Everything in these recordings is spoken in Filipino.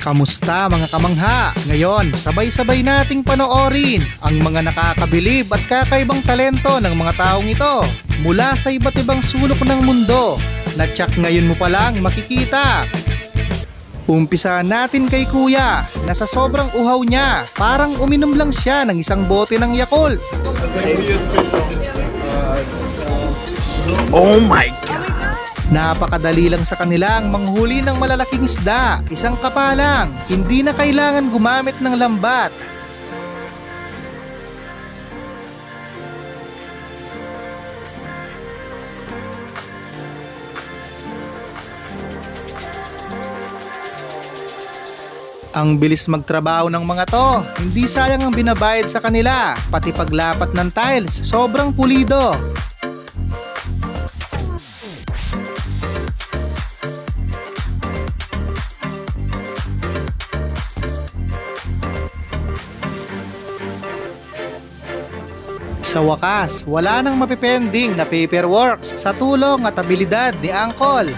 Kamusta mga kamangha? Ngayon, sabay-sabay nating panoorin ang mga nakakabilib at kakaibang talento ng mga taong ito mula sa iba't ibang sulok ng mundo na tsak ngayon mo palang makikita. Umpisa natin kay Kuya na sa sobrang uhaw niya, parang uminom lang siya ng isang bote ng Yakult. Oh my God! Napakadali lang sa kanilang manghuli ng malalaking isda, isang kapalang, hindi na kailangan gumamit ng lambat. Ang bilis magtrabaho ng mga to, hindi sayang ang binabayad sa kanila, pati paglapat ng tiles, sobrang pulido. Sa wakas, wala nang mapipending na paperwork sa tulong at abilidad ni Uncle.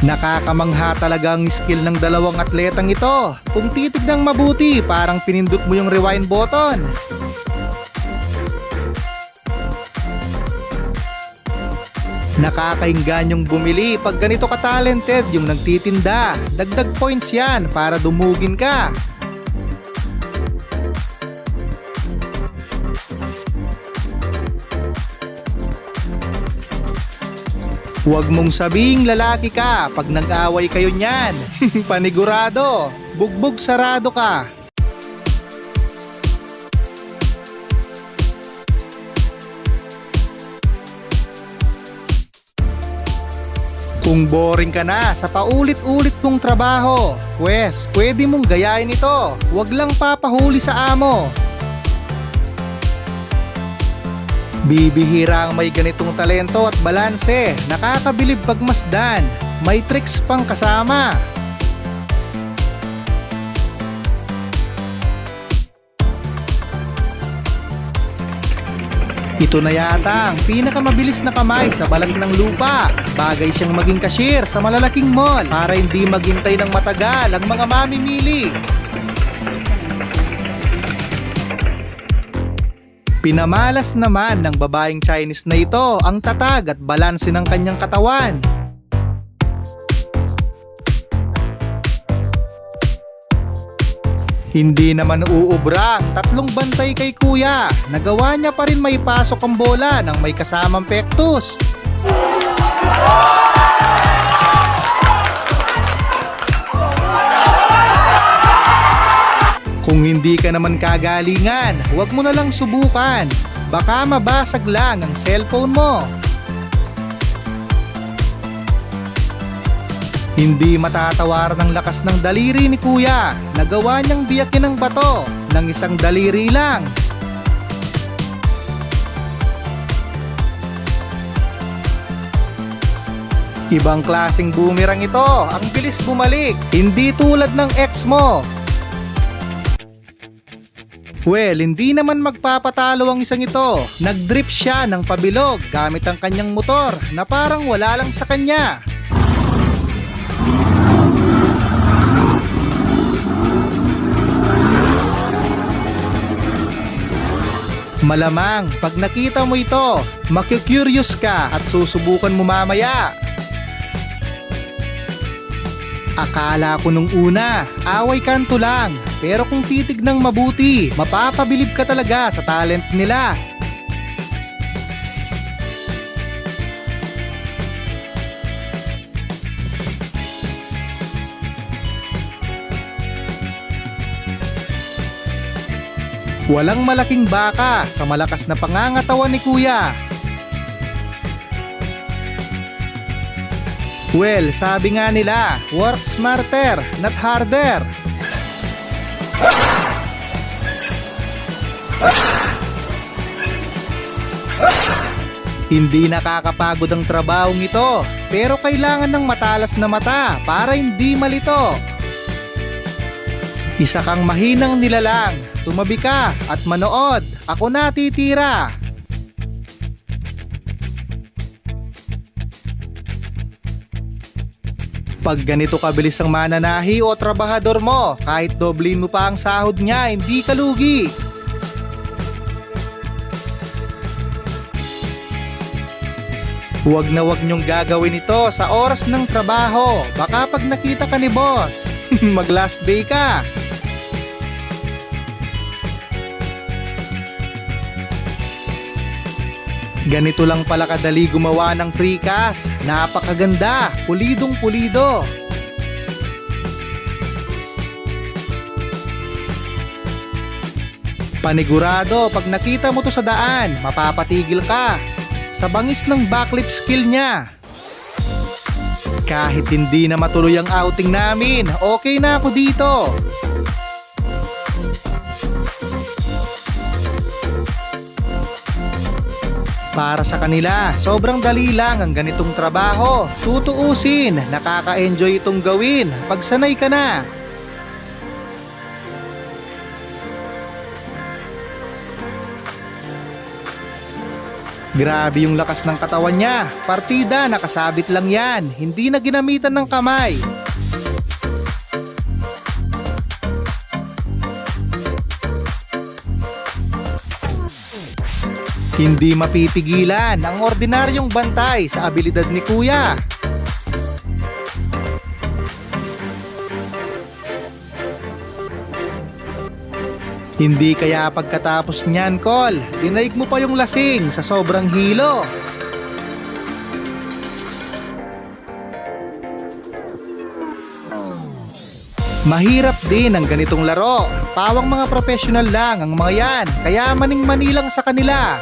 Nakakamangha talaga ang skill ng dalawang atletang ito. Kung titignan mabuti, parang pinindot mo yung rewind button. Nakakainggan yung bumili pag ganito ka-talented yung nagtitinda. Dagdag points yan para dumugin ka. Huwag mong sabing lalaki ka pag nag-away kayo niyan. Panigurado, bugbog sarado ka. Kung boring ka na sa paulit-ulit mong trabaho, pwes, pwede mong gayahin ito. Huwag lang papahuli sa amo. Bibihira ang may ganitong talento at balanse. Nakakabilib pagmasdan. May tricks pang kasama. Ito na yata ang pinakamabilis na kamay sa balat ng lupa. Bagay siyang maging cashier sa malalaking mall para hindi maghintay ng matagal ang mga mamimili. Pinamalas naman ng babaeng Chinese na ito ang tatag at balanse ng kanyang katawan. Hindi naman uubra ang tatlong bantay kay Kuya. Nagawa niya pa rin may pasok ang bola ng may kasamang pektus. Kung hindi ka naman kagalingan, huwag mo na lang subukan. Baka mabasag lang ang cellphone mo. Hindi matatawar ng lakas ng daliri ni Kuya. Nagawa niyang biyakin ng bato ng isang daliri lang. Ibang klaseng boomerang ito. Ang bilis bumalik. Hindi tulad ng ex mo. Well, hindi naman magpapatalo ang isang ito. Nag-drip siya ng pabilog gamit ang kanyang motor na parang wala lang sa kanya. Malamang, pag nakita mo ito, makikurious ka at susubukan mo mamaya. Akala ko nung una, away kanto lang. Pero kung titignang mabuti, mapapabilib ka talaga sa talent nila. Walang malaking baka sa malakas na pangangatawan ni Kuya. Well, sabi nga nila, work smarter, not harder. Hindi nakakapagod ang trabahong ito, pero kailangan ng matalas na mata para hindi malito. Isa kang mahinang nilalang, tumabi ka at manood. Ako na titira. Pag ganito kabilis ang mananahi o trabahador mo, kahit doblin mo pa ang sahod niya, hindi ka lugi. Huwag na huwag niyong gagawin ito sa oras ng trabaho. Baka pag nakita ka ni boss, mag last day ka. Ganito lang pala kadali gumawa ng precast. Napakaganda, pulidong pulido. Panigurado, pag nakita mo to sa daan, mapapatigil ka sa bangis ng backflip skill niya. Kahit hindi na matuloy ang outing namin, okay na ako dito. Para sa kanila, sobrang dali lang ang ganitong trabaho. Tutuusin, nakaka-enjoy itong gawin pag sanay ka na. Grabe yung lakas ng katawan niya. Partida, nakasabit lang yan. Hindi na ginamitan ng kamay. Hindi mapipigilan ang ordinaryong bantay sa abilidad ni Kuya. Hindi kaya pagkatapos niyan, Col, dinaig mo pa yung lasing sa sobrang hilo. Mahirap din ang ganitong laro. Pawang mga professional lang ang mga yan, kaya maning-mani lang sa kanila.